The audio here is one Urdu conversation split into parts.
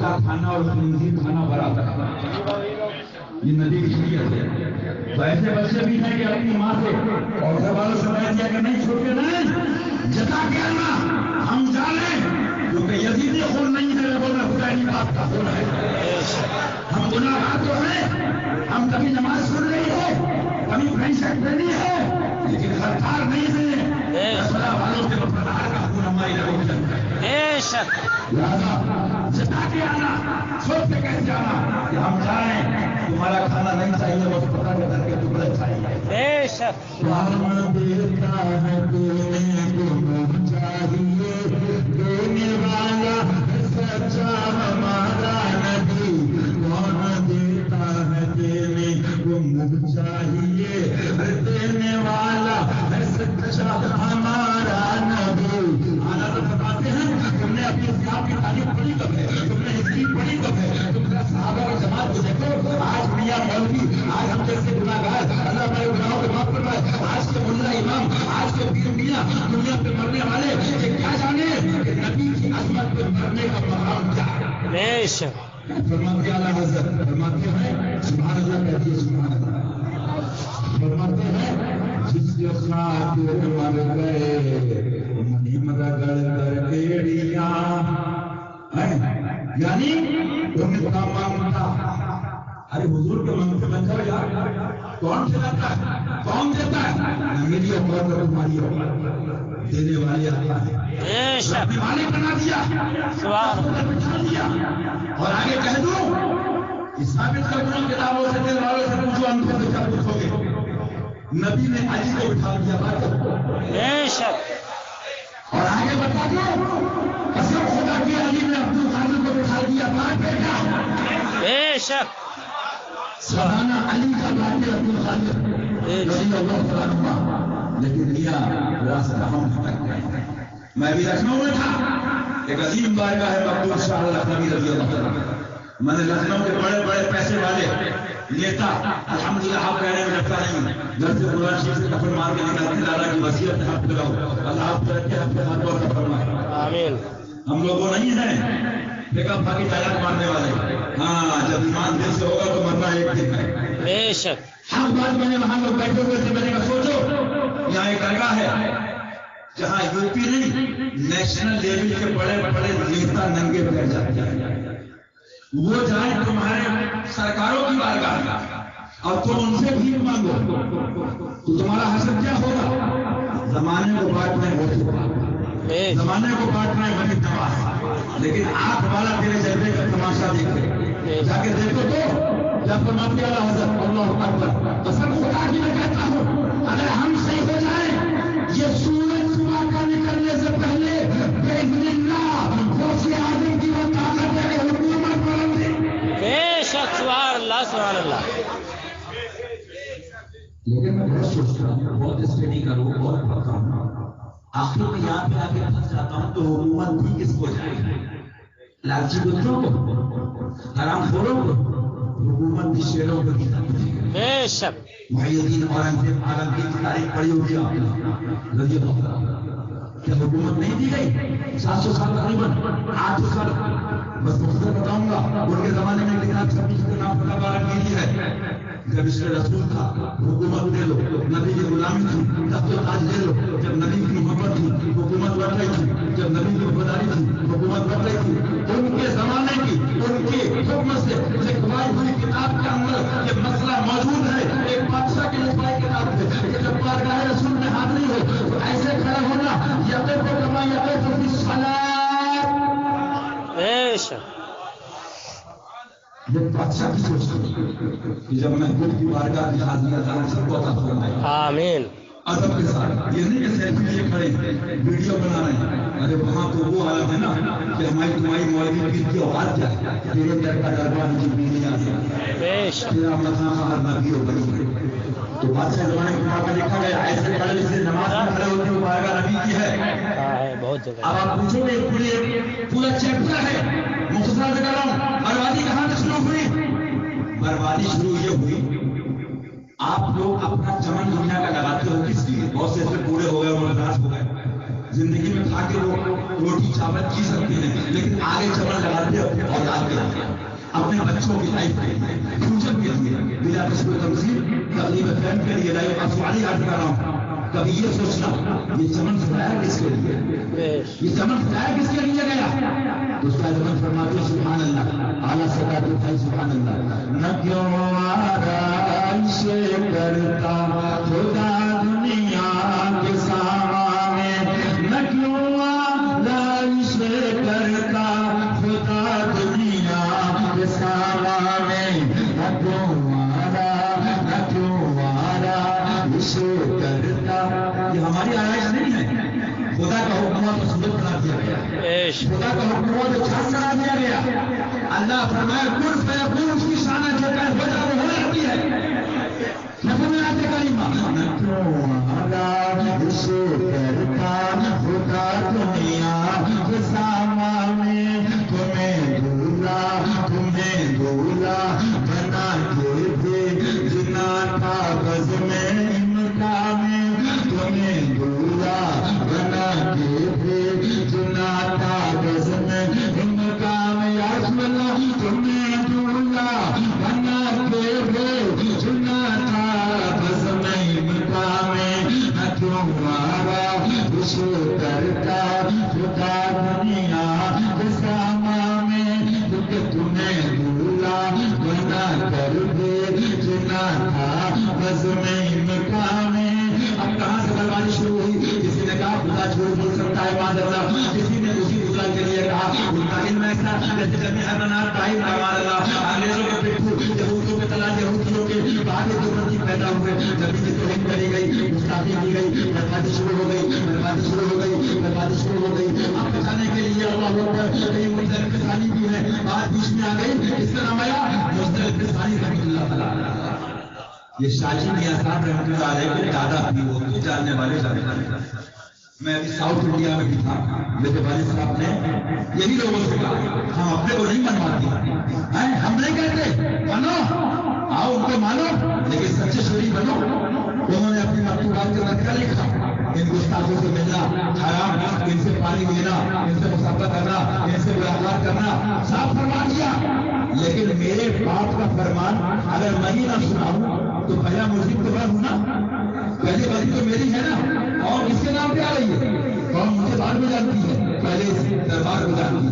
کتا کھانا اور خنزیر کھانا برابر ہے، یہ نبی کی شریعت ہے۔ تو ایسے بچے بھی ہیں کہ اپنی ماں سے اور گھر والوں سے کہہ دیا کہ نہیں چھوٹے نہیں جتا کے آنا، ہم جانیں کیونکہ یزیدی خون نہیں ہے، وہ حسینی باپ کا خون ہے۔ ہم گناہگار تو ہیں، ہم کبھی نماز پڑھ رہی ہے، کبھی پینٹ شرٹ پہنی ہے، لیکن سرکار نہیں ہے۔ اللہ والوں کے وفادار کا خون ہماری لگوں چلتا ہے۔ بے شک لہٰذا جتا کے آنا، چھوٹ کے کیسے آنا کہ ہم جائیں تمہارا کھانا نہیں چاہیے، بس پتہ کر کے ٹکڑے چاہیے۔ بے شک دیتا ہے دینے کو چاہیے، دینے والا سچا ہمارا نبی، کون دیتا ہے دینے کو چاہیے، دینے والا سچا ہمارا نبی۔ حالات بتاتے ہیں تم نے اپنی اسلام کی تعلیم پڑھی کب ہے، تم نے ہسٹری پڑھی کب ہے، تم نے صحابہ کی جماعت کو دیکھو، آج میاں مولوی، آج ہم جیسے گناہگار، اللہ ہمارے گناہوں کو معاف فرمائے، آج کے ملا امام، آج کے پیر میاں دنیا پہ مرنے والے یہ کیا جانے کہ نبی کی عظمت پہ مرنے کا مقام کیا ہے۔ بے شک فرماتے اعلیٰ حضرت فرماتے ہیں سبحان اللہ کہتے ہیں، سبحان اللہ فرماتے ہیں جس کے خاطر مر گئے منی مدد کر بیڑیاں، یعنی تم کا مانگتا، ارے حضور کے منگتے بن جاؤ یار، کون کھلاتا ہے، کون دیتا ہے، میری اوقات اور تمہاری اوقات، دینے والے اللہ ہے۔ بے شک مالک بنا دیا، سبحان اللہ بچا دیا، اور آگے کہہ دوں کہ ثابت کر دوں کتابوں سے دل والوں سے پوچھو، انکھوں سے کیا پوچھو گے، نبی نے علی کو بٹھا دیا بات، بے شک اور آگے بتا دو قسم خدا کی علی نے عبد القادر کو بٹھا دیا بات بیٹا، بے شک سبحانہ علی کا بات عبد القادر رضی اللہ تعالیٰ عنہ، لیکن لیا وراثت ہم بھٹک گئے۔ میں بھی لکھنؤ میں تھا، ایک عظیم بارگاہ ہے مقبول شاہ لکھنوی رضی اللہ تعالیٰ، میں نے لکھنؤ کے بڑے بڑے پیسے والے نیتا الحمدللہ آپ کہنے میں لگتا نہیں، گھر سے قرآن شریف سے کفن مار کے نکالتے دادا کی وصیت میں ہاتھ لگاؤ، اللہ آپ ترقی آپ کے ہاتھوں کا فرمائے۔ آمین۔ ہم لوگوں نہیں ہیں بیگا پاکی ڈائلاگ مارنے والے، ہاں جب ایمان دل سے ہوگا تو مرنا ایک دن ہے۔ بے شک ہر بات میں نے وہاں لوگ بیٹھے ہوئے تھے، میں نے کہا سوچو یہاں ایک درگاہ ہے جہاں یو پی نہیں نیشنل لیول کے بڑے بڑے نیتا ننگے پیر جاتے ہیں، وہ جائیں تمہارے سرکاروں کی بارگاہ اور تم ان سے بھیک مانگو تو تمہارا حسب کیا ہوگا؟ زمانے کو بانٹنا ہے وہ بے زمانے کو بانٹنا ہے وہی تباہ، لیکن آپ والا تیرے جذبے کا تماشا دیکھے جا کے دیکھو تو جب فرماتے اعلیٰ حضرت اللہ اکبر، قسم خدا کی میں کہتا ہوں اگر ہم صحیح ہو جائیں یہ سورج صبح کا نکلنے سے پہلے باذن اللہ غوث اعظم کی وہ طاقت ہے کہ حکومت بلندی۔ بے شک سبحان اللہ سبحان اللہ۔ لیکن میں بہت سوچتا ہوں، بہت اسٹڈی کروں، بہت پڑھتا ہوں، آخر میں یہاں پہ آ کے پھنس جاتا ہوں تو حکومت بھی کس کو جائے؟ لالچی بچوں کو، حرام خوروں کو، حکومت بھی شیروں کو دی جاتی ہے۔ بے شک محی الدین اورنگزیب عالمگیر کی تاریخ پڑھی ہوگی آپ نے رضی اللہ عنہ، کیا حکومت نہیں دی گئی؟ 700 سال تقریباً 800 سال، بس مختصر بتاؤں گا ان کے زمانے میں لیکن 26 کا نام پتہ عالمگیری ہے۔ جب اس میں رسول تھا حکومت دے لو، نبی کی غلامی تھی تخت و تاج لے لو، جب نبی کی محبت تھی حکومت بڑھ رہی تھی، جب نبی کی وفاداری تھی حکومت بڑھ رہی تھی، ان کے زمانے کی ان کے حکم سے لکھوائی ہوئی کتاب کے اندر یہ مسئلہ موجود ہے، ایک بادشاہ کی لکھوائی کتاب ہے کہ جب بارگاہ رسول میں حاضری ہو تو ایسے کھڑا ہونا یقین کو کما یقین کو بھی صلاۃ۔ بے شک یہ بادشاہ کی سوچ کہ جب محبوب کی بارگاہ کی حاضری اللہ سب کو عطا فرمائے آمین۔ ادب کے ساتھ، یہ نہیں کہ سیلفی لیے کھڑے ویڈیو بنا رہے ہیں، ارے وہاں تو وہ حالت ہے نا کہ ہماری تمہاری مولوی پیر کی اوقات کیا ہے، تیرے در کا دربار مجھے نہیں آتی، بے شک تیرا مقام ہر نبی ہو بنی۔ تو بادشاہ زمانے کے بعد میں لکھا گیا ایسے پڑھے سے نماز میں کھڑے ہوتے وہ بارگاہ نبی کی ہے۔ بہت جگہ اب آپ پوچھو گے پورا چیپٹر ہے، مختصر سے کر رہا ہوں، بربادی کہاں سے شروع ہوئی؟ بربادی شروع یہ ہوئی، آپ لوگ اپنا چمن دنیا کا لگاتے ہو کس لیے؟ بہت سے ایسے پورے ہو گئے مرداس ہو گئے، زندگی میں کھا کے لوگ روٹی چاول جی سکتے ہیں، لیکن آگے چمن لگاتے ہو سے اولاد کے لیے، اپنے بچوں کی لائف کے لیے، فیوچر کے لیے، بلا کسی تمثیل تقریب فہم کے لیے لائف افعالی عرض کر رہا ہوں. کبھی یہ سوچنا یہ چمن سلایا کس کے لیے، یہ چمن سلایا کس کے لیے گیا؟ تو اس کا چمن فرماتے سبحان اللہ، اعلیٰ سطح اٹھائی سبحان اللہ. نہ کیوں آرائش کرتا خدا دنیا کے سامنے، نہ کیوں آرائش کرتا خدا دنیا کے سامنے، نہ کیوں آرائش کرتا. یہ ہماری آرائش نہیں ہے، خدا کا حکم ہوا تو سورج بنا دیا گیا، خدا کا حکم ہوا تو چاند بنا دیا گیا. اللہ فرمائے کن فیکون، اس کی شان ہے جو کہ ہو جائے وہ ہو جاتی ہے. مفہوم آیت کریمہ نہ کیوں آرائش کرتا خدا دنیا کے سامنے، تمہیں دولہا بنا کے بھیجنا تھا بزم امکان میں، تمہیں دولہا بنا کے بھیجنا تھا بزم امکان میں. یا رسول اللہ تمہیں دولہا بنا کے بھیجنا تھا بزم امکان میں، نہ کیوں آرائش کرتا خدا دنیا کے سامنے، کیونکہ تمہیں دولہا بنا کر بھیجنا تھا بزم امکان میں. اب کہاں سے بربادی شروع ہوئی؟ کسی نے کہا خدا جھوٹ بول سکتا ہے معاذ اللہ، کسی نے اسی خدا کے لیے کہا ان کا علم ایسا جیسے کرنے حیوانات کا علم ہے معاذ اللہ. انگریزوں کے پٹھو، یہودیوں کے تلا، یہودیوں کے بعد جو بندی پیدا ہوئے، نبی کی توہین کری گئی، گستاخی کی گئی، بربادی شروع ہو گئی، بربادی شروع ہو گئی، بربادی شروع ہو گئی. اب بچانے کے لیے اللہ اکبر کئی منزل انتظامی بھی ہے، بات بیچ میں آ گئی، اس کا نام آیا منزل انتظامی رحمۃ اللہ تعالیٰ. یہ شاجی میاں صاحب رحمۃ اللہ علیہ کے دادا بھی اردو جاننے والے جانتے ہیں. میں ابھی ساؤتھ انڈیا میں بھی تھا، میرے والد صاحب نے یہی لوگوں سے کہا ہم اپنے کو نہیں منواتے ہیں، ہم نہیں کہتے بنو، آؤ ان کو مانو لیکن سچے شریف بنو. انہوں نے اپنی مکتوبات کے اندر کیا لکھا؟ ان گستاخوں سے ملنا حرام، ان سے پانی لینا، ان سے مصافحہ کرنا، ان سے ملاقات کرنا، صاف فرما دیا. لیکن میرے باپ کا فرمان اگر میں ہی نہ سناؤں تو پہلا مجرم تو میں ہوں نا، پہلی غلطی تو میری ہے نا. اور اس کے نام کیا رہی ہے؟ اور مجھے بعد میں جانتی ہے، پہلے دربار کو جانتی ہے،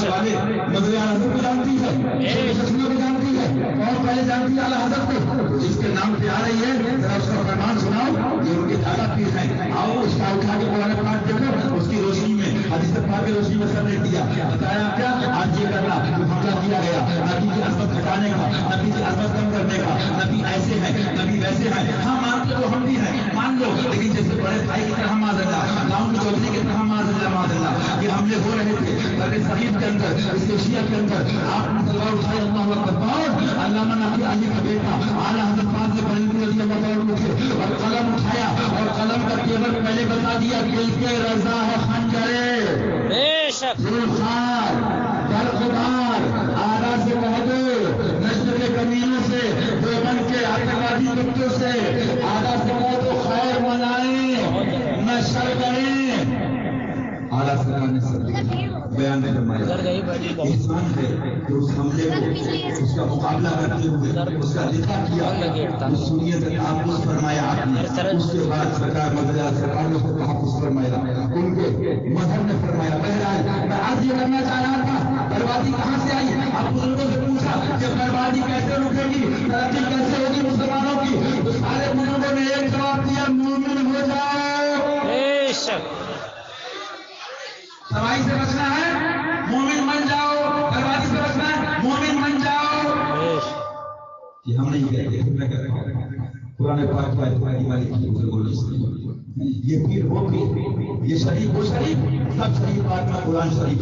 والے مدعو اعظم کو جانتی ہے، کو جانتی ہے، اور پہلے جانتی ہے اعلیٰ حضرت کو. جس کے نام پہ آ رہی ہے ذرا اس کا فرمان سناؤ. یہ ان کے دادا پیر ہیں، آؤ اس کا اٹھا کے قرآن پاک دیکھو، اس کی روشنی میں حدیث پاک کی روشنی میں سب نے دیا بتایا کیا آج یہ کرنا حملہ کیا گیا، نبی کی عظمت گھٹانے کا، نبی کی عظمت کم کرنے کا، نبی ایسے ہیں، نبی ویسے ہیں. ہاں مانتے تو ہم بھی ہیں، مان لو، لیکن جیسے بڑے بھائی کی طرح معاذ اللہ، گاؤں کی چودھری کی طرح معاذ اللہ یہ حملے ہو رہے تھے. بڑے صحیح کے اندر، اس ایشیا کے اندر آپ نے تلوار اٹھائی، اللہ اکبر. علامہ نبی علی کا بیٹا اعلیٰ حضرت فاضل بریلوی رضی اللہ عنہ تھے، اور قلم اٹھایا اور قلم کا تیور پہلے بتا دیا دل کے رضا ہے خنجرے بے شک خار درخدار آرا سے کہہ دو، نشر کے کمینوں سے، دیوبند کے آتنکوادی دکتوں سے آرا سے کہہ دو خیر منائیں نہ شر کریں. اعلیٰ سرکار نے سب بیان میں فرمایا انسان ہے کہ اس حملے کو، اس کا مقابلہ کرتے ہوئے اس کا دفاع کیا، اس سنیت کا تحفظ فرمایا آپ نے. اس کے بعد سرکار مدعو سرکار نے اس کو تحفظ فرمایا، ان کے مذہب نے فرمایا. بہرحال میں آج یہ کرنا چاہ رہا تھا بربادی کہاں سے آئی. آپ بزرگوں سے پوچھا کہ بربادی کیسے رکے گی، ترقی کیسے ہوگی مسلمانوں کی، تو سارے بزرگوں نے ایک جواب دیا مومن ہو جاؤ. بے شک تباہی سے بچنا ہے مومن بن جاؤ، بربادی سے بچنا ہے مومن بن جاؤ. یہ ہم نہیں کہتے، میں کہتا ہوں قرآن پاک کی آیت والی یہ پیر وہ پیر، یہ شریف وہ شریف، سب شریف بات میں قرآن شریف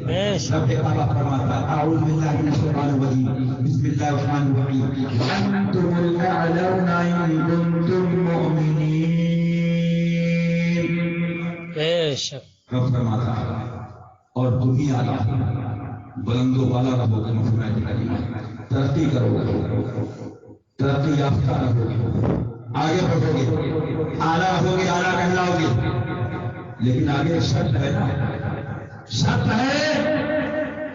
ہے. سب کعبہ فرماتا ہے اعوذ باللہ من الشیطان الرجیم بسم اللہ الرحمن الرحیم انتم الاعلون ان کنتم مؤمنین. بے شک رب فرماتا ہے اور دنیا بلند و بالا رہو گے، ترقی کرو گے، ترقی یافتہ رہو گے، آگے بڑھو گے، اعلیٰ ہوگے، اعلیٰ کہلاؤ گے. لیکن آگے شرط ہے نا، شرط ہے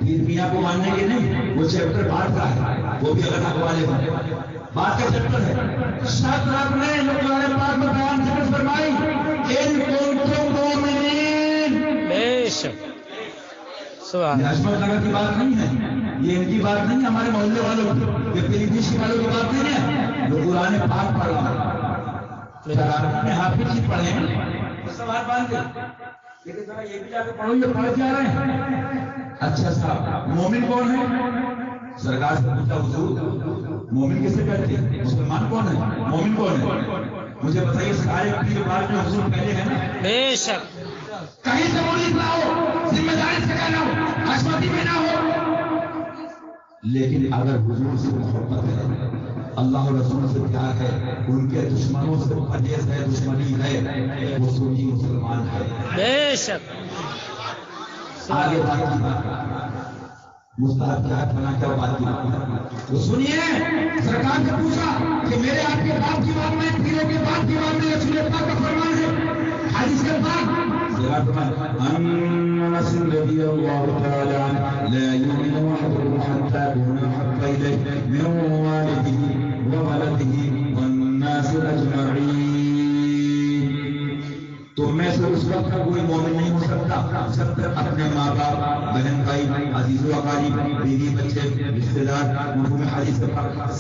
پیر میاں کو ماننے کے نہیں، وہ چیپٹر بات کا ہے، وہ بھی الگ حوالے میں بات کا چیپٹر ہے۔ شادرک نے قرآن پاک میں بیان ذکر فرمائی ان کنتم مؤمنین، بے شک سبحان یہ عصمت نگر کی بات نہیں ہے، یہ ان کی بات نہیں ہے، ہمارے محلے والوں کی، یہ پیلی دیشی والوں کی بات نہیں ہے، جو قرآن پاک پڑھ رہا ہے۔ شرارت میں حافظ ہی پڑھے ہیں، سوال باندھ دے، لیکن ذرا یہ بھی جا کے پڑھو، یہ پڑھ کیا رہے ہیں؟ اچھا صاحب مومن کون ہے؟ سرکار سے پوچھا حضور مومن کسے کہتے ہیں؟ مسلمان کون ہے؟ مومن کون ہے؟ مجھے بتائیے سارے پیر بات میں حضور پہلے ہیں نا؟ بے شک کہیں سے مولوی نہ ہو، ذمہ داری سے کہنا ہو، حشمتی میں نہ ہو، لیکن اگر حضور سے محبت ہے، اللہ اور رسول سے پیار ہے، ان کے دشمنوں سے پرہیز ہے، دشمنی ہے، وہ سنی مسلمان ہے۔ بے شک آگے بات کی مستحب کیا بنا کیا بات کی وہ سنیے، سرکار سے پوچھا کہ میرے آپ کے باپ کی بات میں، پیروں کے باپ کی بات میں رسول پاک کا فرمان ہے، حدیث کے بعد انس رضی اللہ تعالی عنہ لا یؤمن احدکم حتى اكون احب الیہ من والدہ وولدہ والناس اجمعین، تو میں سے اس وقت کا کوئی مومن نہیں ہو سکتا جب تک اپنے ماں باپ، بہن بھائی، عزیز و اقارب، بیوی بچے، رشتے دار، مفہوم حدیث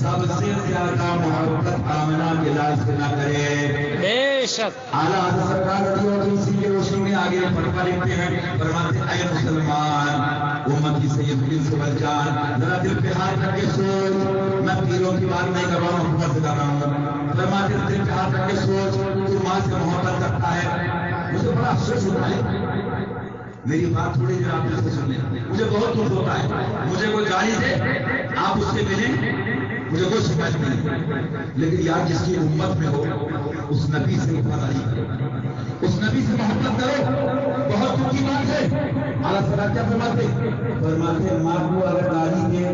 سب سے زیادہ محبت آمنہ کے لاز سے نہ کرے۔ بے شک اعلیٰ حضرت سرکار رضی اللہ عنہ اسی کی روشنی میں آگے فتوا لکھتے ہیں، فرماتے ہیں اے مسلمان امت کی سید دل سے بل جان، ذرا دل پہ ہاتھ رکھ کے سوچ، میں پیروں کی بات نہیں کر رہا ہوں، حکومت سے کر رہا ہوں، فرماتے ہیں دل پہ ہاتھ رکھ کے سوچ، تو ماں سے محبت کرتا ہے، مجھے بڑا افسوس ہوتا ہے، میری بات تھوڑی دیر آپ سے سن لیں، مجھے بہت دکھ ہوتا ہے، مجھے کوئی گالی دے آپ اس سے ملیں، مجھے کوئی شکایت نہیں، لیکن یار جس کی امت میں ہو اس نبی سے وفاداری کرو، اس نبی سے محبت کرو، بہت دکھ کی بات ہے۔ اعلیٰ سرکار کیا فرماتے ماں کو اگر گالی دے،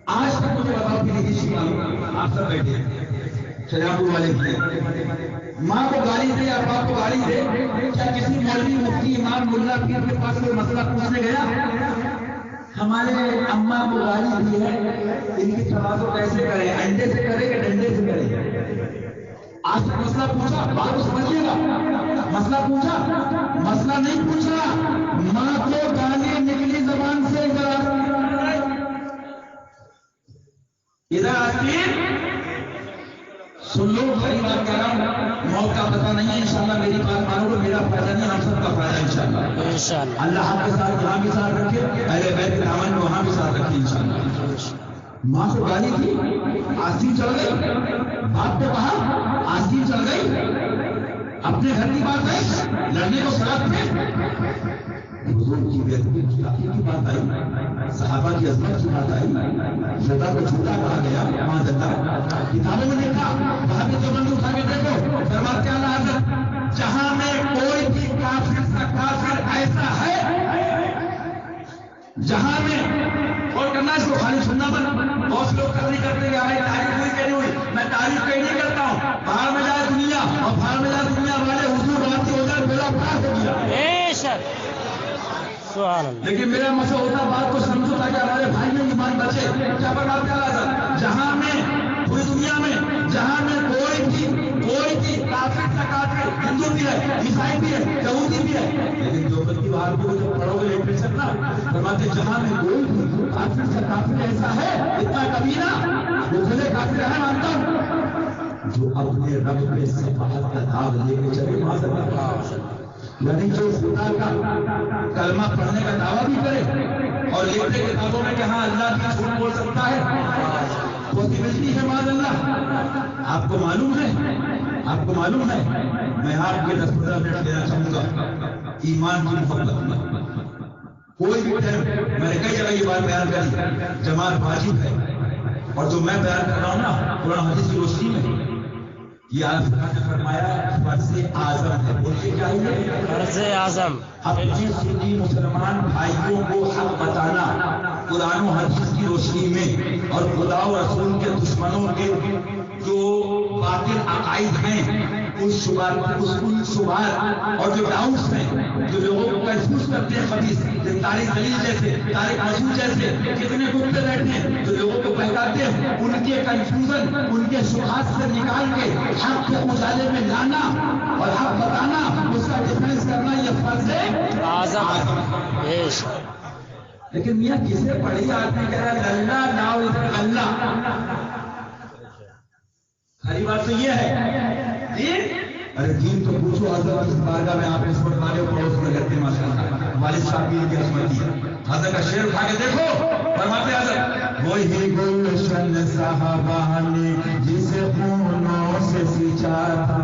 آج تک مجھے بتاؤ کہ نہیں آپ سب بیٹھے شریعت والے ماں کو گالی دے یا باپ کو گالی دے، کیا کسی مولوی مفتی امام ملا پیر کے پاس کوئی مسئلہ پوچھنے گیا؟ ہمارے اماں کو گالی دی ہے، ان کی توازو کیسے کرے، انڈے سے کرے کہ ڈنڈے سے کرے؟ آج تک مسئلہ پوچھا؟ بات کو سمجھیے گا، مسئلہ پوچھا؟ مسئلہ نہیں پوچھا، ماں کو گالی نکلی زبان سے ادھر آتی سن لو، بھائی بات کر رہا ہوں، موت کا پتہ نہیں ہے، انشاءاللہ میری بات مانو گے، میرا فائدہ نہیں، ہم سب کا فائدہ انشاءاللہ۔ انشاءاللہ اللہ آپ کے ساتھ یہاں بھی ساتھ رکھے، اہل بیت کے دامن میں وہاں بھی ساتھ رکھے انشاءاللہ۔ ماں کو گالی دی، آستین چل گئی، باپ کو کہا آستین چل گئی، اپنے گھر کی بات ہے، لڑنے کو ساتھ میں حضور کی بےحدی کی بات آئی، صحابہ کی عظمت کی بات آئی، شدا کو جھوٹا کہا گیا، ماں اللہ کتابوں میں دیکھا، وہاں بھی جو بند اٹھا کے دیکھو، فرماتے ہیں اللہ حضرت جہاں میں کوئی بھی کافر سا کافر ایسا ہے، جہاں میں اور کرنا اس کو خالی سننا بنا، بہت لوگ تقریر کرتے ہیں ہماری تعریف ہوئی کہ نہیں ہوئی، میں تعریف کہیں نہیں کرتا ہوں، باہر میں جائے دنیا اور باہر میں جائے دنیا والے حضور بات کی وجہ میرا پار ہو گیا، بے شک سبحان اللہ، لیکن میرا مسئلہ ہوتا بات کو سمجھو تاکہ ہمارے بھائی میں ایمان بچے۔ کیا بات کیا رہا، جہاں میں پوری دنیا میں جہاں میں کوئی بھی کافر سے کافر، ہندو بھی ہے، عیسائی بھی ہے، یہودی بھی ہے، لیکن جو بات کی بات کو جو پڑھو گے لٹریچر نا، فرماتے جہاں میں کوئی بھی کافر سے کافر ایسا ہے، اتنا کبیرہ دوسرے کافر ہے مانتا ہوں، جو اپنے رب میں صفحت کا داغ لے کے چلے ماذا، یعنی جو خدا کا کلمہ پڑھنے کا دعویٰ بھی کرے اور لکھتے کتابوں میں کہ ہاں اللہ کی جھوٹ بول سکتا ہے، پاسبلٹی ہے معاذ اللہ۔ آپ کو معلوم ہے میں آپ کے 10-15 منٹ دینا چاہوں گا ایمان کی محبت میں، کوئی بھی ٹائم میں نے کئی جگہ یہ بات بیان کری، جماعت واجب ہے، اور جو میں بیان کر رہا ہوں نا قرآن حدیث کی روشنی میں، یہ آپ نے فرمایا فرض اعظم ہے، بولتے کیا ہے فرض اعظم، اپنے سنی مسلمان بھائیوں کو حق بتانا قرآن و حدیث کی روشنی میں، اور خدا و رسول کے دشمنوں کے جو باطل عقائد ہیں اس شبہات اور جو ڈاؤٹس ہیں جو لوگوں کو کنفیوز کرتے ہیں خبیث، طارق خلیل جیسے، طارق مسعود جیسے کتنے گفتے بیٹھے ہیں جو لوگوں کو بہکاتے ہیں، ان کے کنفیوژن، ان کے شبہات سے نکال کے حق کے اجالے میں لانا اور حق بتانا، اس کا ڈیفینس کرنا، یہ فرض ہے اعظم. لیکن میاں کسے پڑھی آدمی کہہ رہا ہے اللہ ناؤ ادھر اللہ. ہری بات تو یہ ہے جی. ارے دین تو پوچھو حضرت اس بارگاہ میں آپ اس وقت والے پڑوس میں رہتے ہیں ماشاء اللہ. والد صاحب کی ان کی عظمت ہے. حضرت کا شعر اٹھا کے دیکھو فرماتے حضرت وہی گلشن صحابہ نے جسے خونوں سے سینچا تھا.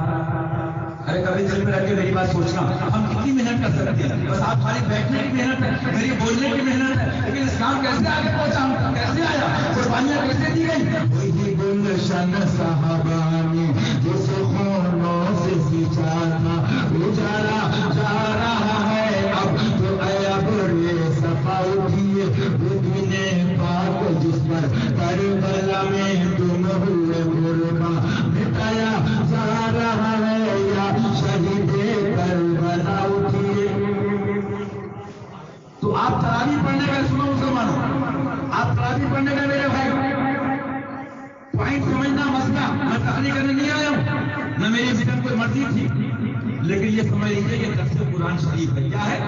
ارے کبھی دل میں رکھ کے میری بات سوچنا، ہم کتنی محنت کر سکتے ہیں؟ بس آپ خالی بیٹھنے کی محنت ہے، میری بولنے کی محنت ہے، لیکن اسلام کیسے آگے پہنچا، کیسے آیا، قربانیاں کیسے دی گئی؟ وہی گلشن صحابہ نے جسے خونوں سے سینچا تھا، اجالا جا رہا ہے اب تو ابر صفا اٹھیے، دین پاک جس پر کربلا میں تم ہوئے قرباں، مٹایا جا رہا ہے یا شہید کربلا اٹھیے. تو آپ تراویح پڑھنے کا سنو مسلمانوں، آپ تراویح پڑھنے کا میرے بھائی پوائنٹ سمجھنا مسئلہ، میں تقریر کرنے نہیں آیا ہوں، نہ میری ذکر کوئی مرضی تھی، لیکن یہ سمجھ لیجیے کہ درس قرآن شریف ہے. کیا ہے؟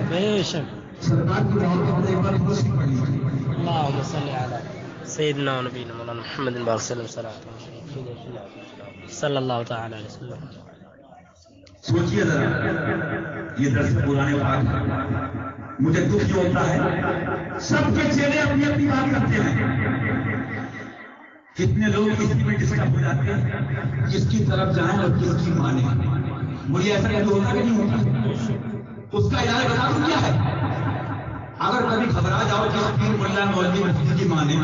بے شک. سرکار کی رحمت ایک بار خوشی پڑھ لیجیے. اللهم صل على سيدنا ونبينا مولانا محمد وسلم صلی اللہ تعالی علیہ وسلم. سوچیے ذرا یہ درس قرآن پاک ہے. مجھے دکھ یہ ہوتا ہے سب کے چہرے اپنی اپنی بات کرتے ہیں، کتنے لوگ اسی میں ڈسٹرب ہو جاتے ہیں جس کی طرف جائیں اور کس کی مانیں. مجھے ایسا کبھی ہوتا کہ نہیں ہوتا؟ اس کا علاج بتا دوں کیا ہے. اگر کبھی گھبرا جاؤ کہ پیر ملا مولوی مسجد کی مانے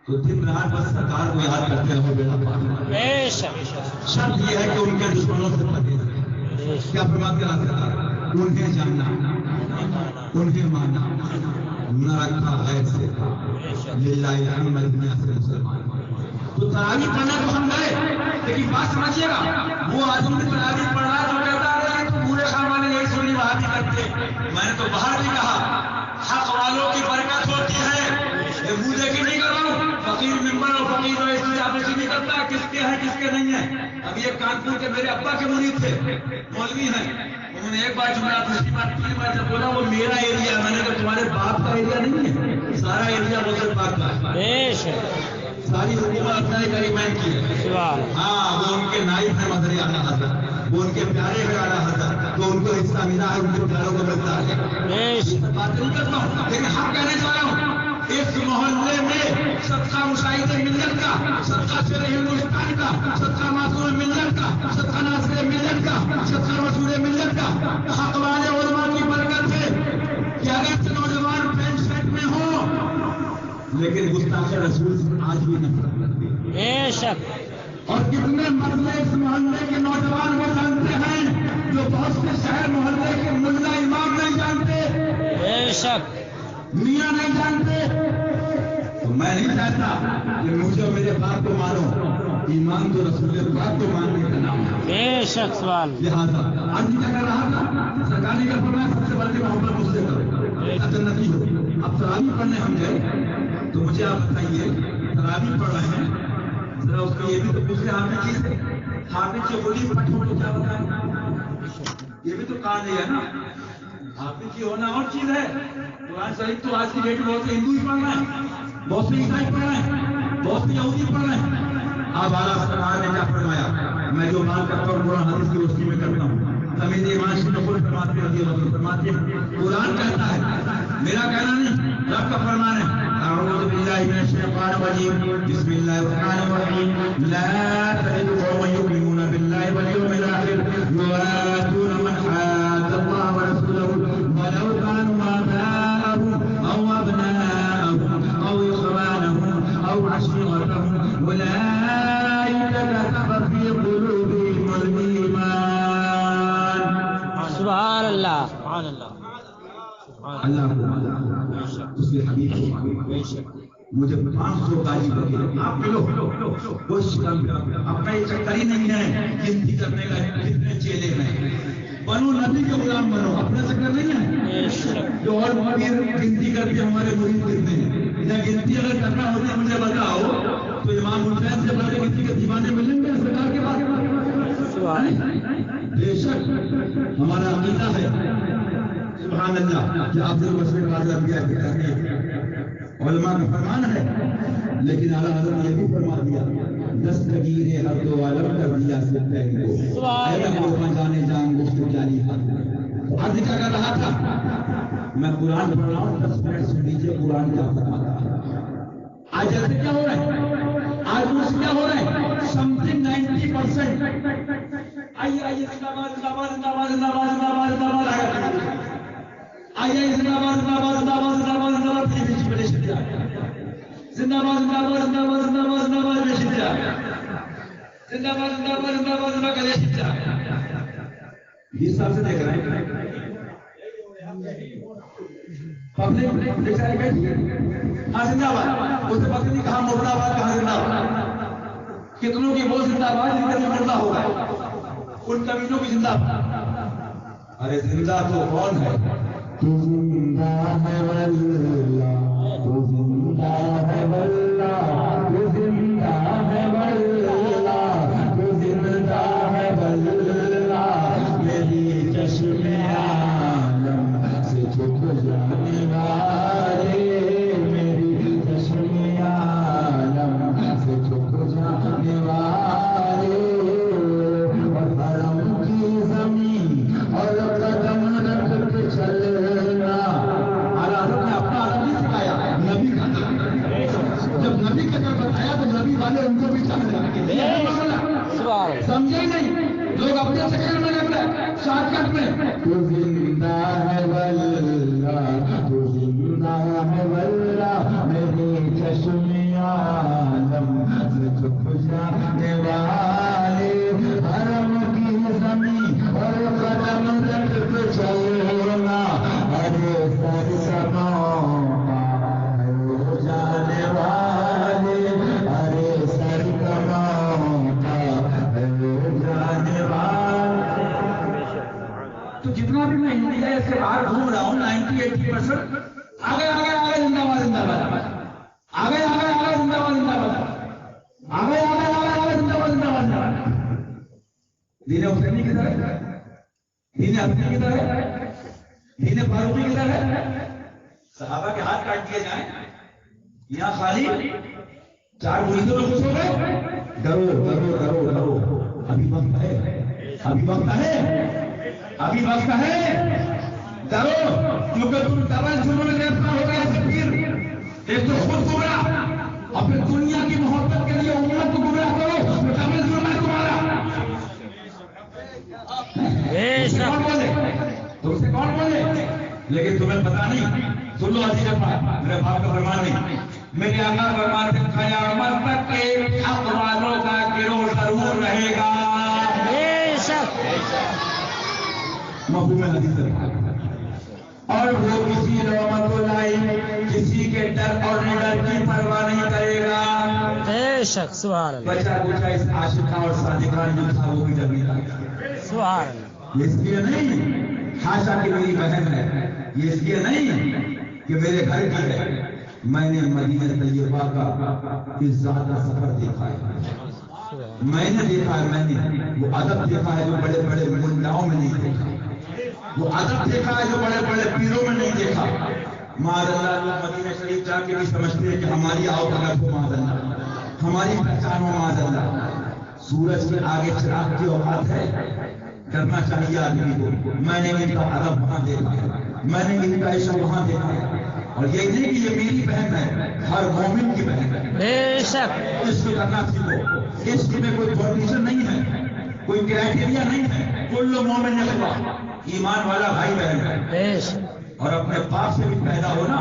تو دن رات بس سرکار کو یاد کرتے رہو بیڑا پار. بے شک. شرط یہ ہے کہ ان کے دشمنوں سے پرہیز. کیا فرماتے ہیں سرکار؟ انہیں جاننا، انہیں ماننا، نہ رکھا غیر سے للہ الحمد میں اصل مسلمان. تو تراویح پڑھنا تو ہم گئے، لیکن بات سمجھیے گا وہ آدمی تراویح پڑھ رہا جو کہتا ہے تو پورے خاندان نے یہی سنی وہاں بھی کرتے. میں نے تو باہر بھی کہا حق والوں کی برکت ہوتی ہے. یہ منہ دیکھ نہیں کر رہا ہوں، فقیر ممبر اور فقیر اور اس آپ سے نہیں کرتا کس کے ہیں کس کے نہیں ہیں. اب یہ کانپور کے میرے ابا کے مرید تھے، مولوی ہیں، انہوں نے ایک بار جملہ دوسری بار تیسری بار جب بولا وہ میرا ایریا، میں نے کہا تمہارے باپ کا ایریا نہیں ہے، سارا ایریا بغیر پاک کا ہے. ساری حکومت اپنا ایک ایگریمنٹ کی ہے. ہاں وہ ان کے نائب ہیں مدر اعلیٰ حضرت، وہ ان کے پیارے ہیں اعلیٰ حضرت، تو ان کو حصہ ملا ہے، ان کے پیاروں کو ملتا ہے. بات نہیں کرتا ہوں لیکن حق کہنے جا رہا ہوں. اس محلے میں صدقہ مشاہد ملت کا، صدقہ شیر ہندوستان کا، صدقہ معصوم ملت کا، صدقہ ناصر ملت کا، صدقہ مشہور ملت کا حق والے علماء کی برکت ہے کہ اگر نوجوان پینٹ شرٹ میں ہو لیکن گستاخ رسول آج بھی نفرت کرتے ہیں. بے شک. اور کتنے مسئلے اس محلے کے نوجوان وہ جانتے ہیں جو بہت سے شہر محلے کے ملا امام نہیں جانتے، بے شک. میاں نہیں جانتے. تو میں نہیں چاہتا کہ مجھے اور میرے باپ کو مانو، ایمان تو رسول پاک کو ماننے کا نام ہے. بے شک. سوال لہٰذا آج بھی کر رہا تھا سرکار نے کہا میں سب سے بڑی محبت مجھ سے کرو جنتی ہو. اب تراویح پڑھنے ہم گئے تو مجھے آپ بتائیے تراویح پڑھ رہے ہیں ذرا اس کو یہ بھی تو پوچھ رہے حافظ چیز ہے، حافظ جو بولی پٹھ ہونے کیا بتائیں، یہ بھی تو کہا نہیں ہے نا. حافظ کی ہونا اور چیز ہے. قرآن شریف تو آج کی ڈیٹ میں بہت سے ہندو ہی پڑھ رہے ہیں، بہت سے عیسائی پڑھ رہے ہیں، بہت سے یہودی پڑھ رہے ہیں. اب اعلیٰ سرکار نے کیا فرمایا؟ میں جو بات کرتا ہوں قرآن حدیث کی روشنی میں کرتا ہوں. تمیز ایمان سے نقل فرماتے ہیں، فرماتے ہیں قرآن کہتا ہے، میرا کہنا نہیں، رب کا فرمان ہے. اعوذ باللہ من الشیطان الرجیم، بسم اللہ الرحمن الرحیم. لا تجد قوما یؤمنون باللہ والیوم الاخر یوادون من حاد اللہ ورسولہ ولو كانوا آباءهم او ابناءهم او اخوانهم او عشيرتهم اولئک كتب في قلوبهم الایمان. سبحان اللہ. سبحان اللہ. اللہ اس کے حبیب کو مجھے 500 قاضی وکیل آپ ملو کوئی شکم اپنا یہ چکر ہی نہیں ہے گنتی کرنے کا کتنے چیلے ہیں بنو نبی کے غلام بنو اپنا چکر نہیں ہے جو اور پیر گنتی کر کے ہمارے مرید کتنے ہیں یا گنتی اگر کرنا ہوتا مجھے بتاؤ تو امام حسین سے بڑے گنتی کے دیوانے ملیں گے سرکار کے بعد بے شک ہمارا عقیدہ ہے سبحان اللہ کہ آپ سے مسئلے واضح کیا علماء کا فرمان ہے لیکن اعلیٰ حضرت نے یہ بھی فرما دیا دستگیر ہر دو عالم کر دیا سے پہن کو اے قربان جانے جان گفت جاری حق عرض کیا کر رہا تھا میں قرآن پڑھ رہا ہوں 10 منٹ سن لیجیے قرآن کیا فرماتا ہے آج جیسے کیا ہو رہا ہے آج مجھ کیا ہو رہا ہے سم تھنگ 90% آئیے آئیے زندہ باد زندہ باد زندہ باد زندہ باد زندہ باد زندہ باد آئیے زندہ باد زندہ باد زندہ باد زندہ باد زندہ باد زندہ باد زندہ باد زندہ باد زندہ باد زندہ باد زندہ باد زندہ باد زندہ باد زندہ باد 20 سال سے دیکھ رہے ہیں پبلک بیچاری بیٹھی ہاں زندہ باد اسے پتہ نہیں کہاں مردہ آباد کہاں زندہ باد کتنوں کی وہ زندہ باد جن کا مردہ ہوگا ان کمینوں کی زندہ باد ارے زندہ تو کون ہے تو زندہ ہے واللہ تو زندہ ہے واللہ تو زندہ ہے واللہ تو زندہ ہے واللہ میری چشم عالم سے چھپ جانے والے میری چشم عالم سے چھپ جانے والے اور حرم کی زمین اور قدم رکھ کے چلنا حضرت نے اپنا عربی سکھایا نبی کا جب نبی کا جب بتایا تو نبی والے ان کو بھی چاہتے ہیں سمجھے نہیں لوگ اپنے چکر میں لگ رہے شارٹ کٹ میں تو زندہ ہے واللہ تو زندہ ہے واللہ میری چشم عالم سے چھپ جانے والے حرم کی زمین اور قدم رکھ کے چلنا ارے سر سماؤ جانے والے ارے سر کماؤ جانے والے تو جتنا بھی میں انڈیا سے باہر گھوم رہا ہوں 90-80% آگے آگے آگے زندہ باد زندہ باد آگے آگے آگے زندہ باد زندہ باد آگے آگے آگے آگے زندہ باد زندہ باد زندہ باد دین حسینی کی طرح دین حسینی کی طرح دین فاروقی کی طرح صحابہ کے ہاتھ کاٹ دیے جائیں یہاں خالی 4 مریدوں میں خوش ہو گئے ڈرو ڈرو ڈرو ڈرو ابھی وقت ہے ابھی وقت ہے ابھی وقت ہے ڈرو کیونکہ تم ڈبل جرم میں گرفتار ہو گئے پھر ایک تو خود گمراہ اور پھر دنیا کی محبت کے لیے امت کو گمراہ کرو تو ڈبل جرم ہے تمہارا کون بولے تم سے کون بولے لیکن تمہیں پتا نہیں سن لو عزیز میرے باپ کا فرمان نہیں میرے آقا فرمان سے قیامت تک کے حق والوں کا گروہ ضرور رہے گا مفہوم حدیث اور وہ کسی رحمت لائی کسی کے ڈر اور نڈر کی پرواہ نہیں کرے گا بے شک سبحان اللہ بچہ بچہ اس عاشقہ اور صادقان جو تھا وہ بھی جب نہیں آیا سبحان اللہ اس لیے نہیں حاشا کہ میری بہن ہے یہ اس لیے نہیں کہ میرے گھر کی ہے میں نے مدینہ طیبہ کا زیادہ سفر دیکھا ہے میں نے دیکھا ہے میں نے وہ ادب دیکھا ہے جو بڑے بڑے ملاؤں میں نہیں دیکھا وہ ادب دیکھا ہے جو بڑے بڑے پیروں میں نہیں دیکھا معاذ اللہ مدینہ شریف جا کے بھی سمجھتے ہیں کہ ہماری آؤ اگر ہو معاذ اللہ ہماری پہچان ہو معاذ اللہ سورج کے آگے چراغ کی اوقات ہے کرنا چاہیے آدمی کو میں نے ان کا ادب وہاں دیکھا میں نے ان کا عشق وہاں دیکھا اور یہ نہیں کہ یہ میری بہن ہے ہر مومن کی بہن ہے بے شک عشق کرنا سیکھو عشق میں کوئی کنڈیشن نہیں ہے کوئی کرائٹیریا نہیں ہے کل مومن اخوا ایمان والا بھائی بہن ہے بے شک اور اپنے باپ سے بھی پیدا ہونا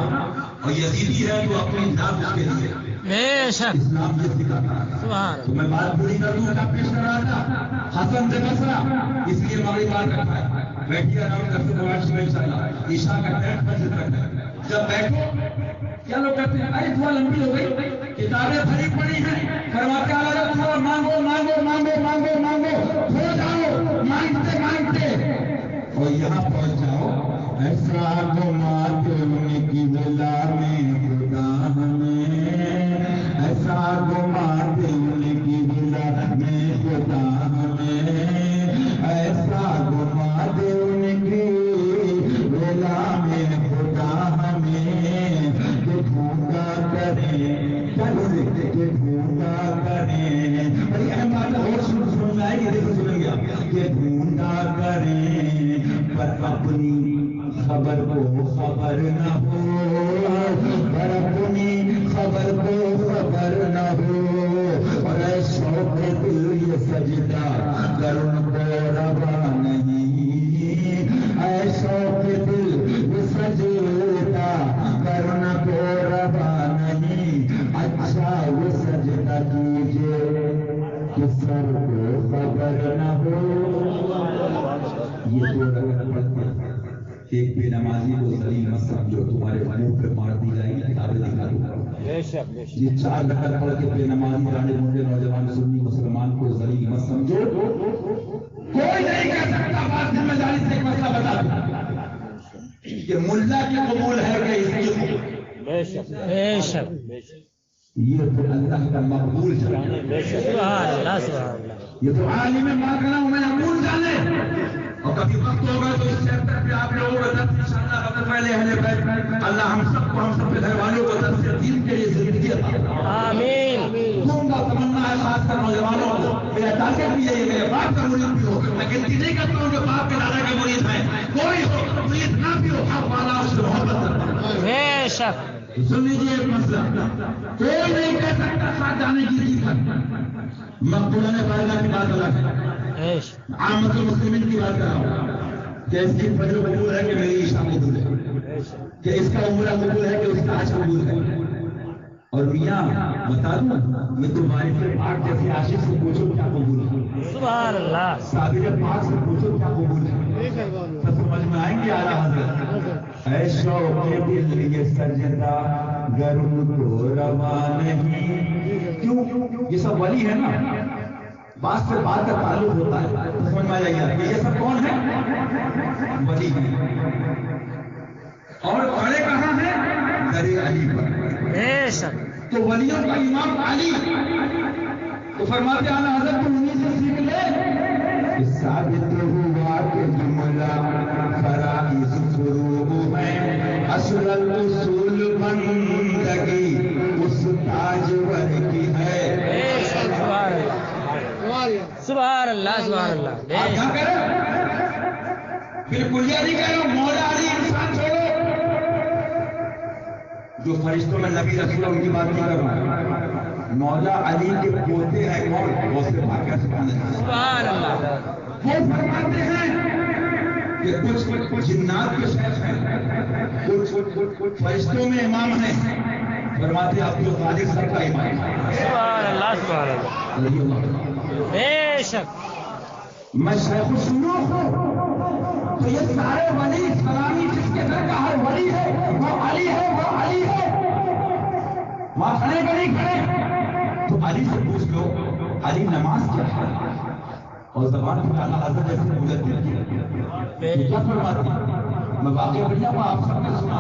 اور یزیدی ہے تو اپنی ذات اس کے لیے بے شک اسلام یہ سکھاتا ہے تو میں بات پوری کر دوں کیا پیش کر رہا تھا حسن سے بسرا اس لیے مغرب بات رکھا ہے بیٹھیے آرام کرتے ان شاء اللہ عشاء کا ٹائم بجے تک جب بیٹھو کیا لوگ کرتے ہیں؟ ارے دعا لمبی ہو گئی، کتابیں بھری پڑی ہیں، فرماتے ہیں اللہ دعا مانگو مانگو مانگو مانگو مانگو، ہو جاؤ مانگتے مانگتے اور یہاں پہنچ جاؤ. ایسا گماتے ان کی بلا میں خدا ہمیں، ایسا گماتے ان کی بلا میں خدا ہمیں، ایسا گماتے ان کی بلا میں خدا ہمیں، کہ ڈھونڈا کریں کہ ڈھونڈا کریں. بڑی اہم بات ہے، اور سمجھ میں آئے گی، دیکھو سنیں گے آپ، کہ ڈھونڈا کریں پر اپنی خبر کو خبر نہ ہو، پر اپنی خبر کو خبر نہ ہو. اور اے شوق دل یہ سجدہ کرن کو روا نہیں، اے شوق دل یہ سجدہ کرن کو روا نہیں. اچھا وہ سجدہ کیجئے کہ سر کو خبر نہ ہو. یہ دو رکعت پڑھتے ہیں، ایک بے نمازی کو ذلیل مت سمجھو، تمہارے منہ پہ مار دی جائے گی، کتابیں دکھا دو. یہ 4 رکعت پڑھ کے بے نمازی رانے منڈے نوجوان سنی مسلمان کو ذلیل مت سمجھو. کوئی نہیں کہہ سکتا، بات ذمہ داری سے ایک مسئلہ بتا دوں کہ ملا کی قبول ہے کہ اس کی قبول؟ بے شک یہ تو اللہ کا مقبول جانے. سبحان اللہ سبحان اللہ. یہ تو عالم ماکنا میں مقبول جانے. اور کبھی وقت ہوگا تو اس چیپٹر پہ آپ لوگوں کو درس انشاءاللہ بدل پہلے اہل بیت، اللہ ہم سب کو، ہم سب کے گھر والوں کو درس دین کے لیے زندگی عطا فرمائے. آمین. کا تمنا ہے خاص کر نوجوانوں کو، میرا ٹارگیٹ بھی یہی ہے، میرے باپ کا مرید بھی ہو. میں گنتی نہیں کرتا ہوں جو باپ کے دادا کے مرید ہیں، کوئی ہو مرید نہ بھی ہو، حق والا اس سے محبت کرتا ہے. بے شک. سن لیجیے ایک مسئلہ، کوئی نہیں کہہ سکتا ساتھ جانے کی ضد ہے. مقبولہ فائدہ کی بات الگ ہے، عامت المسلمین کی بات کر رہا ہوں کہ اس کی فجر قبول ہے کہ میری عشاء قبول ہے، کہ اس کا عمرہ قبول ہے کہ اس کا حج قبول ہے. اور میاں بتا دوں، یہ تو مالک پاک جیسے عاشق سے پوچھو کیا قبول ہے، سبحان اللہ. صابر پاک سے پوچھو کیا قبول ہے، سب سمجھ میں آئیں گے. اعلیٰ حضرت اے شوق دل یہ سجدہ گرم کو روا نہیں. کیوں؟ یہ سب ولی ہے نا، بات سے بات کا تعلق ہوتا ہے، سمجھ میں آ جائے گا. یہ سب کون ہے؟ ولی. اور کھڑے کہاں ہیں؟ در علی پر. بے شک. تو ولیوں کا امام علی، تو فرماتے اعلیٰ حضرت کو انہیں سے سیکھ لے. ثابت ہوا کہ جملہ فرائض فروغ ہے، اصل الاصول بندگی اس تاجور کی ہے. سبحان اللہ سبحان اللہ. آپ کیا کہہ رہے ہو؟ بالکل یہ نہیں کہہ رہا ہوں مولا علی انسان چھوڑو، جو فرشتوں میں نبی رسول ان کی بات نہیں کر رہا. مولا علی کے پوتے ہیں کون؟ غوث پاک سبحان اللہ. وہ فرماتے ہیں کہ کچھ جنات کے شیخ ہیں، کچھ فرشتوں میں امام ہیں. فرماتے ہیں عبد القادر سر کا امام. سبحان اللہ سبحان اللہ. بے شک. میں شیخ الشیوخ ہوں، تو یہ سارے ولی سلامی جس کے گھر کا ہر ولی ہے وہ علی ہے، وہ علی ہے. وہاں کھڑے کہ نہیں کھڑے؟ تو علی سے پوچھ لو علی نماز کیا ہے، اور زبان پر اللہ حضرت جیسے بولت دیتی ہے کیا فرماتی ہے. میں واقعہ بڑھیا ہوں، آپ سب نے سنا،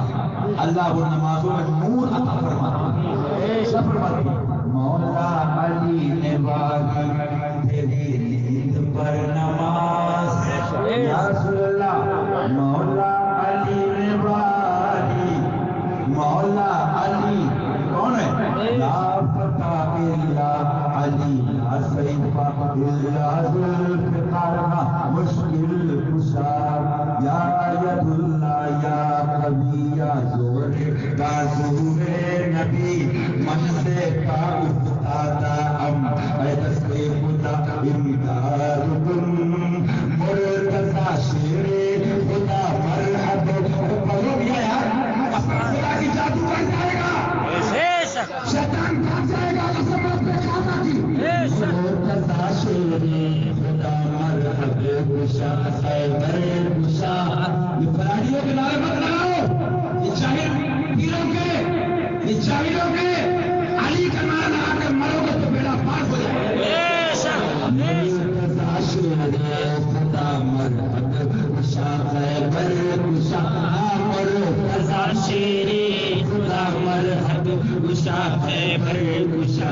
اللہ وہ نمازوں میں نور عطا فرماتا ہے. کیا فرماتی ہے؟ مولا علی نے باغی تیری نیند پر نماز. یا رسول اللہ، مولا علی نے باغی، مولا علی کون ہے؟ لا فتح الا علی، لا سیف الا ذوالفقار، مشکل کشا یا ید اللہ یا قوی یا زور بازور نبی، من سے کا افتادا ام اے دستے خدا امداد کن، مرتضی شیر خدا مرحب. پڑھو گیا یار، خدا کی جادو بن جائے گا، شیطان بھاگ جائے گا. مرتضی شیر خدا مرحب گشا خیبر گشا. یہ فلاحیوں کے نعرے مت لگاؤ، یہ چاہے پیروں کے، یہ جاہلوں کے علی کا نعرہ لگا کر مرو گے تو بیڑا پار ہو جائے گا۔ بے شک خدا مرحب شاہ بر شیری خدا مرحب گشا خیبر گشا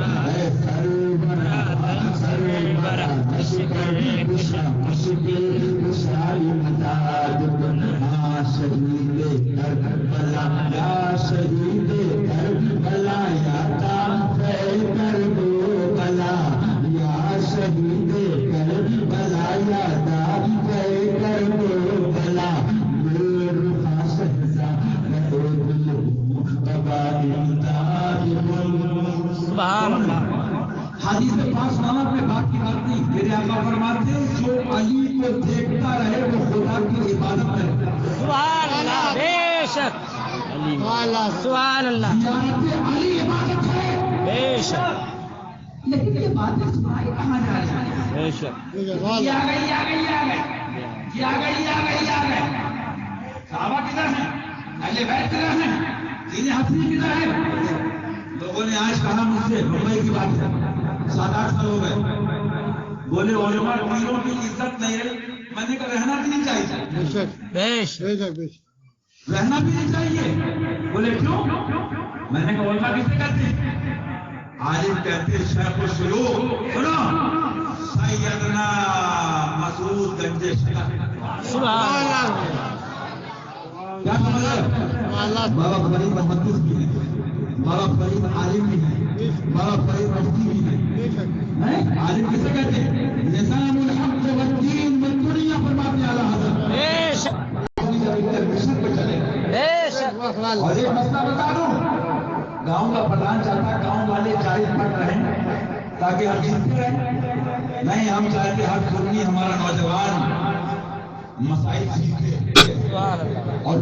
سربرا اشکر گشا مشکل گشائی مداد بنہا شہید کربلا یا شہید کربلا یا دافع کربو بلا یا شہید کربلا یا دافع کربو بلا سبحان اللہ۔ حدیث پاک نامہ میں بات کی بات نہیں، میرے آقا فرماتے ہیں جو علی کو دیکھتا رہے وہ خدا کی عبادت کرے۔ سبحان اللہ، بے شک سبحان اللہ، زیارت علی عبادت ہے، بے شک لیکن یہ باتیں سنائی کہاں جا رہی ہیں؟ بے شک یہ آ گئی آ گئی آ گئی یہ آ گئی آ گئی آ گئی۔ صحابہ کدھر ہیں؟ اہل بیت کدھر ہیں؟ تین حفیظ کدھر ہیں؟ لوگوں نے آج کہا مجھ سے ممبئی کی بات ہے، 7-8 سال ہو گئے، بولے علماء پیروں کی عزت نہیں رہی۔ میں نے کہا رہنا بھی نہیں چاہیے، بے شک رہنا بھی نہیں چاہیے۔ بولے کیوں؟ میں نے کہا علماء کسے کہتے ہیں؟ عالم کہتے ہیں شیخ الشیوخ، سنو سیدنا مسعود گنج سبحان اللہ، کیا مطلب؟ بابا فرید محدث بھی ہے، بابا فرید عالم بھی ہے، بابا فرید مفتی بھی ہے۔ عالم کسے کہتے ہیں؟ نظام الحق والدین والدنیا فرماتے ہیں اعلیٰ حضرت۔ بے شک مشن پہ چلے بے شک اور ایک مسئلہ بتا دوں، گاؤں کا پردھان چاہتا ہے گاؤں والے 40 پڑھ رہے ہیں تاکہ ہم سیکھتے رہیں، نہیں ہم چاہتے ہر سنی ہمارا نوجوان مسائل سیکھے سبحان اللہ۔ اور